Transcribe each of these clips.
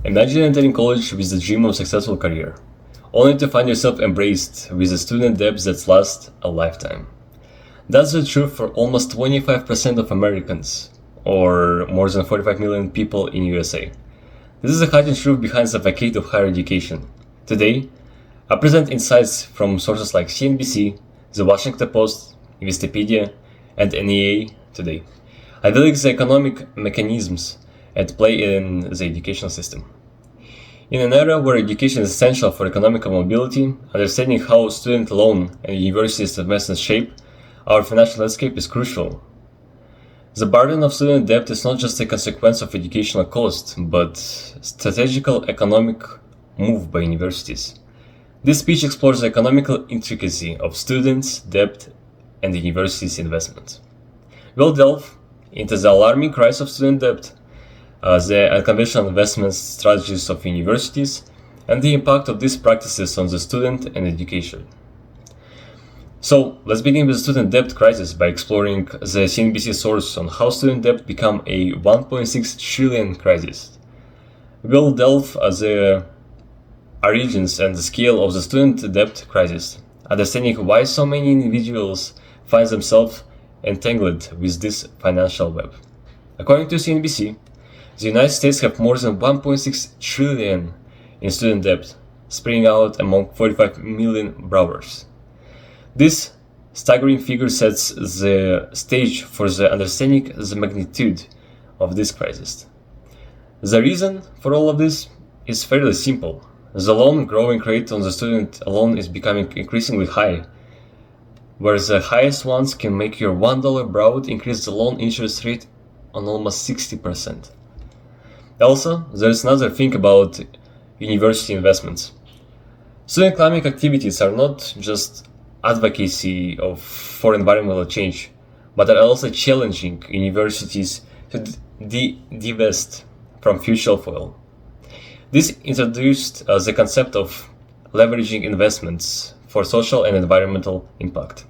Imagine entering college with the dream of a successful career, only to find yourself embraced with a student debt that lasts a lifetime. That's the truth for almost 25% of Americans, or more than 45 million people in USA. This is the hidden truth behind the facade of higher education. Today, I present insights from sources like CNBC, The Washington Post, Investopedia, and NEA Today. I deal with the economic mechanisms at play in the educational system. In an era where education is essential for economic mobility, understanding how student loan and universities investments shape our financial landscape is crucial. The burden of student debt is not just a consequence of educational cost, but strategical economic move by universities. This speech explores the economical intricacy of students' debt and the university's investment. We'll delve into the alarming rise of student debt, the unconventional investment strategies of universities, and the impact of these practices on the student and education. So, let's begin with the student debt crisis by exploring the CNBC source on how student debt became a 1.6 trillion crisis. We'll delve the origins and the scale of the student debt crisis, understanding why so many individuals find themselves entangled with this financial web. According to CNBC, the United States have more than 1.6 trillion in student debt, spreading out among 45 million borrowers. This staggering figure sets the stage for the understanding the magnitude of this crisis. The reason for all of this is fairly simple. The loan growing rate on the student loan is becoming increasingly high, where the highest ones can make your $1 borrowed increase the loan interest rate on almost 60%. Also, there is another thing about university investments. Student climate activities are not just advocacy for environmental change, but are also challenging universities to divest from fossil fuel. This introduced the concept of leveraging investments for social and environmental impact.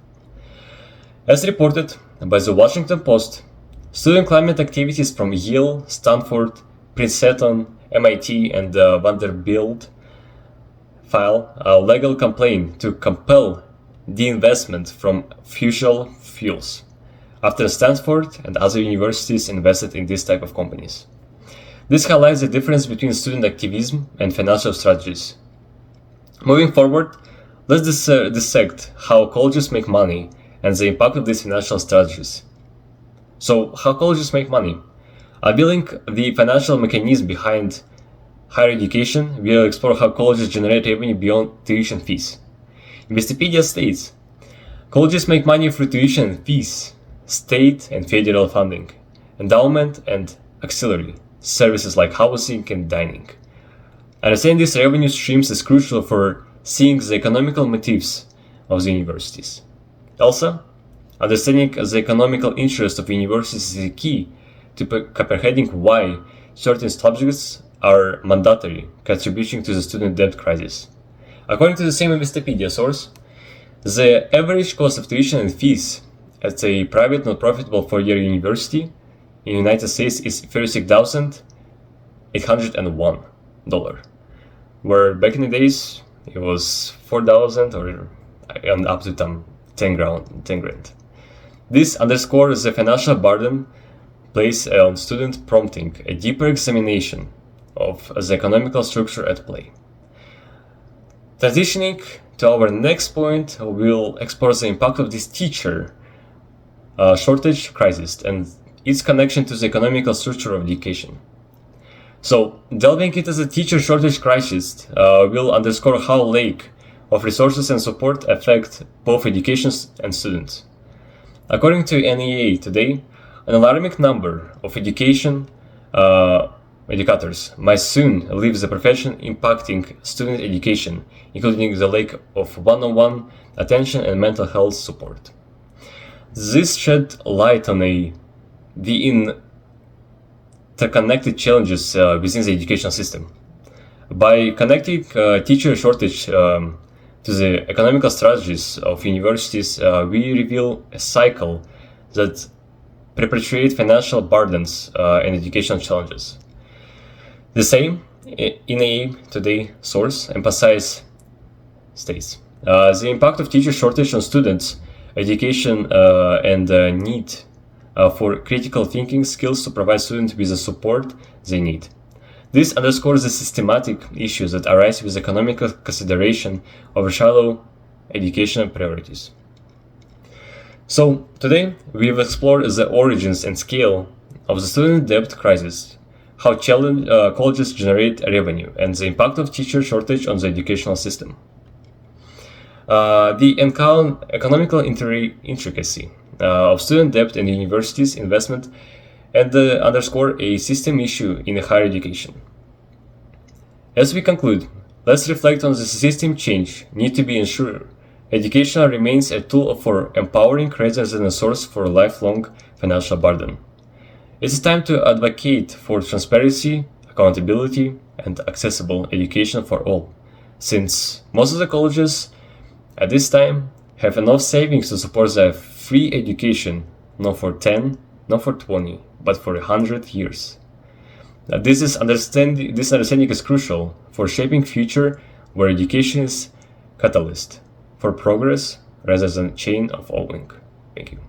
As reported by The Washington Post, student climate activities from Yale, Stanford, Princeton, MIT, and Vanderbilt file a legal complaint to compel the investment from fossil fuels, after Stanford and other universities invested in this type of companies. This highlights the difference between student activism and financial strategies. Moving forward, let's dissect how colleges make money and the impact of these financial strategies. So, how colleges make money? Unveiling the financial mechanism behind higher education, we'll explore how colleges generate revenue beyond tuition fees. Investopedia states, colleges make money through tuition fees, state and federal funding, endowment and auxiliary services like housing and dining. Understanding these revenue streams is crucial for seeing the economical motives of the universities. Also, understanding the economical interest of universities is key to comprehending why certain subjects are mandatory, contributing to the student debt crisis. According to the same Investopedia source, the average cost of tuition and fees at a private non-profitable four-year university in the United States is $36,801, where back in the days it was $4,000 or and up to 10 grand. This underscores the financial burden placed on students, prompting a deeper examination of the economical structure at play. Transitioning to our next point, we'll explore the impact of this teacher shortage crisis and its connection to the economical structure of education. So, delving into the teacher shortage crisis, we'll underscore how lack of resources and support affect both education and students. According to NEA Today, an alarming number of educators might soon leave the profession, impacting student education, including the lack of one-on-one attention and mental health support. This shed light on the interconnected challenges within the education system. By connecting teacher shortage to the economical strategies of universities, we reveal a cycle that perpetuates financial burdens and educational challenges. The same in a Today source emphasize states the impact of teacher shortage on students' education and the need for critical thinking skills to provide students with the support they need. This underscores the systematic issues that arise with economical consideration of shallow educational priorities. So, today we've explored the origins and scale of the student debt crisis, how colleges generate revenue, and the impact of teacher shortage on the educational system. The economical intricacy of student debt and universities' investment and underscore a system issue in higher education. As we conclude, let's reflect on the system change need to be ensured. Education remains a tool for empowering rather than a source for lifelong financial burden. It's time to advocate for transparency, accountability, and accessible education for all, since most of the colleges at this time have enough savings to support their free education, not for 10, not for 20, but for 100 years. This understanding is crucial for shaping future where education is catalyst for progress rather than chain of owing. Thank you.